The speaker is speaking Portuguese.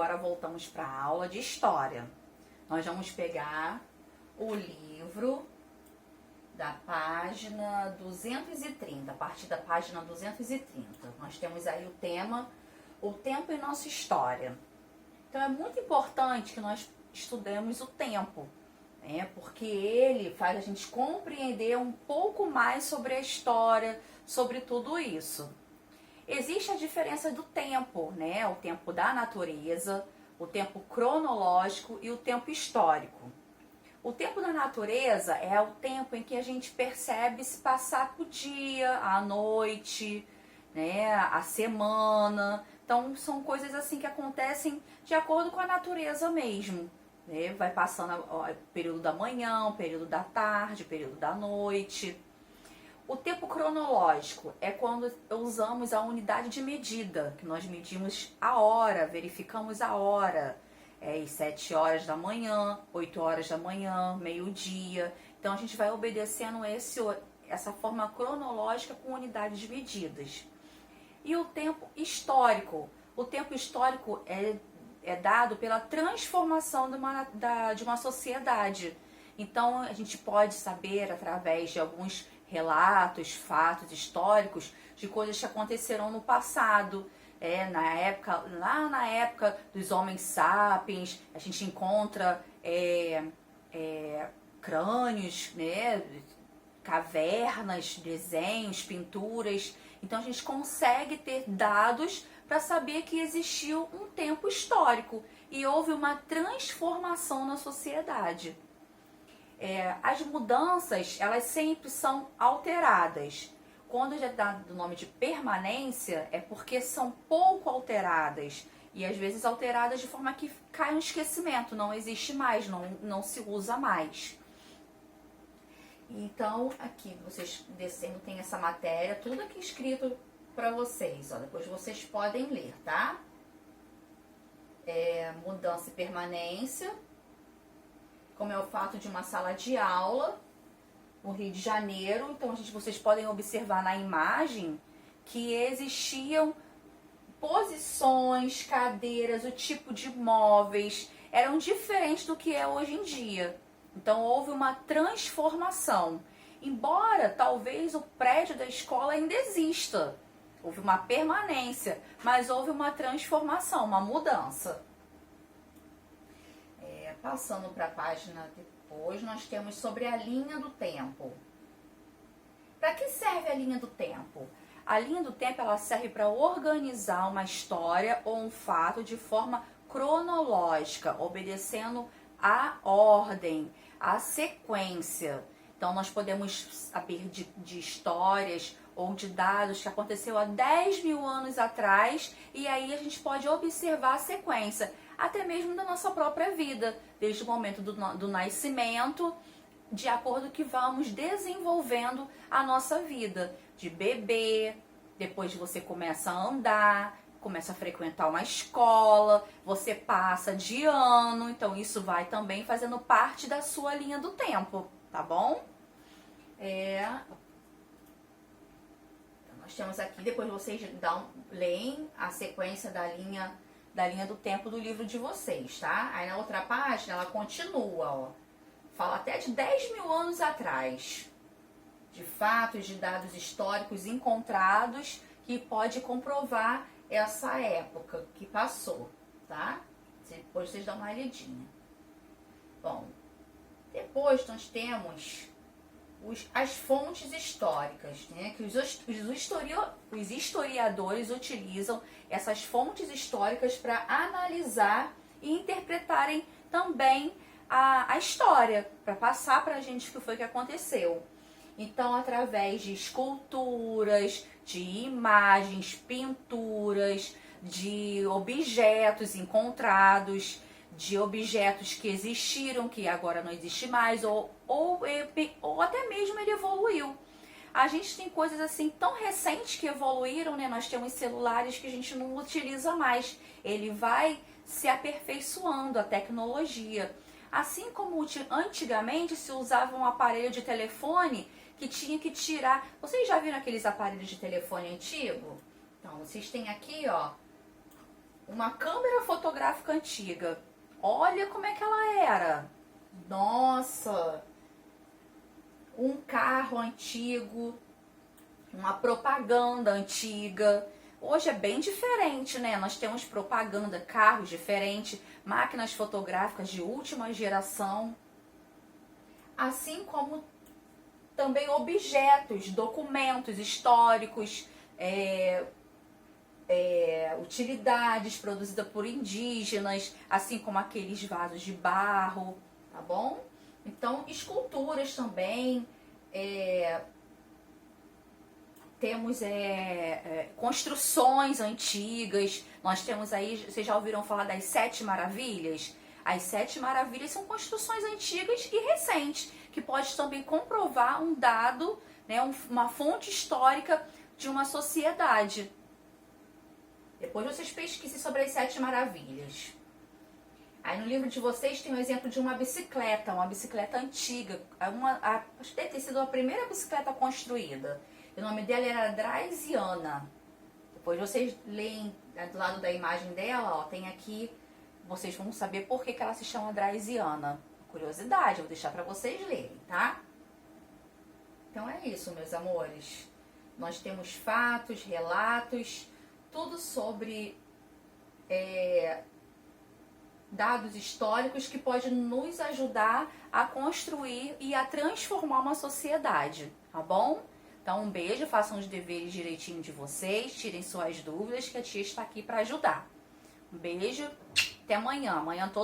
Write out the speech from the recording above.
agora voltamos para a aula de história. Nós vamos pegar o livro da página 230, a partir da página 230. Nós temos aí o tema, o tempo em nossa história. Então é muito importante que nós estudemos o tempo, né? Porque ele faz a gente compreender um pouco mais sobre a história, sobre tudo isso. Existe a diferença do tempo, né? O tempo da natureza, o tempo cronológico e o tempo histórico. O tempo da natureza é o tempo em que a gente percebe se passar o dia, a noite, né? A semana. Então são coisas assim que acontecem de acordo com a natureza mesmo, né? Vai passando o período da manhã, o período da tarde, o período da noite. O tempo cronológico é quando usamos a unidade de medida, que nós medimos a hora, verificamos a hora, às 7 horas da manhã, 8 horas da manhã, meio-dia. Então a gente vai obedecendo essa forma cronológica com unidade de medidas. E o tempo histórico. O tempo histórico é dado pela transformação de uma sociedade. Então a gente pode saber através de alguns relatos, fatos históricos de coisas que aconteceram no passado. Lá na época dos homens sapiens, a gente encontra crânios, né, cavernas, desenhos, pinturas. Então a gente consegue ter dados para saber que existiu um tempo histórico e houve uma transformação na sociedade. As mudanças, elas sempre são alteradas. Quando já dá o nome de permanência, é porque são pouco alteradas. E às vezes alteradas de forma que cai no esquecimento, não existe mais, não se usa mais. Então, aqui, vocês descendo, tem essa matéria, tudo aqui escrito para vocês. Ó, depois vocês podem ler, tá? Mudança e permanência. Como é o fato de uma sala de aula no Rio de Janeiro. Então, vocês podem observar na imagem que existiam posições, cadeiras, o tipo de móveis eram diferentes do que é hoje em dia. Então, houve uma transformação. Embora talvez o prédio da escola ainda exista, houve uma permanência, mas houve uma transformação, uma mudança. Passando para a página depois, nós temos sobre a linha do tempo. Para que serve a linha do tempo? A linha do tempo, ela serve para organizar uma história ou um fato de forma cronológica, obedecendo a ordem, a sequência. Então, nós podemos saber de histórias ou de dados que aconteceu há 10 mil anos atrás, e aí a gente pode observar a sequência, até mesmo da nossa própria vida, desde o momento do nascimento, de acordo que vamos desenvolvendo a nossa vida, de bebê, depois você começa a andar, começa a frequentar uma escola, você passa de ano, então isso vai também fazendo parte da sua linha do tempo, tá bom? Nós temos aqui, depois vocês leem a sequência da linha do tempo do livro de vocês, tá? Aí na outra página ela continua, ó. Fala até de 10 mil anos atrás, de fatos, de dados históricos encontrados que pode comprovar essa época que passou, tá? Depois vocês dão uma olhadinha. Bom, depois nós temos as fontes históricas, né? Que os historiadores utilizam essas fontes históricas para analisar e interpretarem também a história, para passar para a gente o que foi que aconteceu. Então, através de esculturas, de imagens, pinturas, de objetos encontrados, de objetos que existiram, que agora não existe mais, ou até mesmo ele evoluiu. A gente tem coisas assim tão recentes que evoluíram, né? Nós temos celulares que a gente não utiliza mais. Ele vai se aperfeiçoando, a tecnologia. Assim como antigamente se usava um aparelho de telefone que tinha que tirar... Vocês já viram aqueles aparelhos de telefone antigo? Então, vocês têm aqui, ó, uma câmera fotográfica antiga. Olha como é que ela era. Nossa! Um carro antigo, uma propaganda antiga. Hoje é bem diferente, né? Nós temos propaganda, carros diferentes, máquinas fotográficas de última geração, assim como também objetos, documentos históricos, utilidades produzidas por indígenas, assim como aqueles vasos de barro, tá bom? Então, esculturas também, temos construções antigas. Nós temos aí, vocês já ouviram falar das 7 maravilhas? As 7 maravilhas são construções antigas e recentes, que pode também comprovar um dado, né, uma fonte histórica de uma sociedade. Depois vocês pesquisem sobre as 7 maravilhas. Aí no livro de vocês tem um exemplo de uma bicicleta antiga. Acho que deve ter sido a primeira bicicleta construída. O nome dela era Draisiana. Depois vocês leem do lado da imagem dela, ó, tem aqui, vocês vão saber por que ela se chama Draisiana. Curiosidade, eu vou deixar para vocês lerem, tá? Então é isso, meus amores. Nós temos fatos, relatos, tudo sobre dados históricos que podem nos ajudar a construir e a transformar uma sociedade, tá bom? Então, um beijo, façam os deveres direitinho de vocês, tirem suas dúvidas, que a tia está aqui para ajudar. Um beijo, até amanhã. Amanhã todo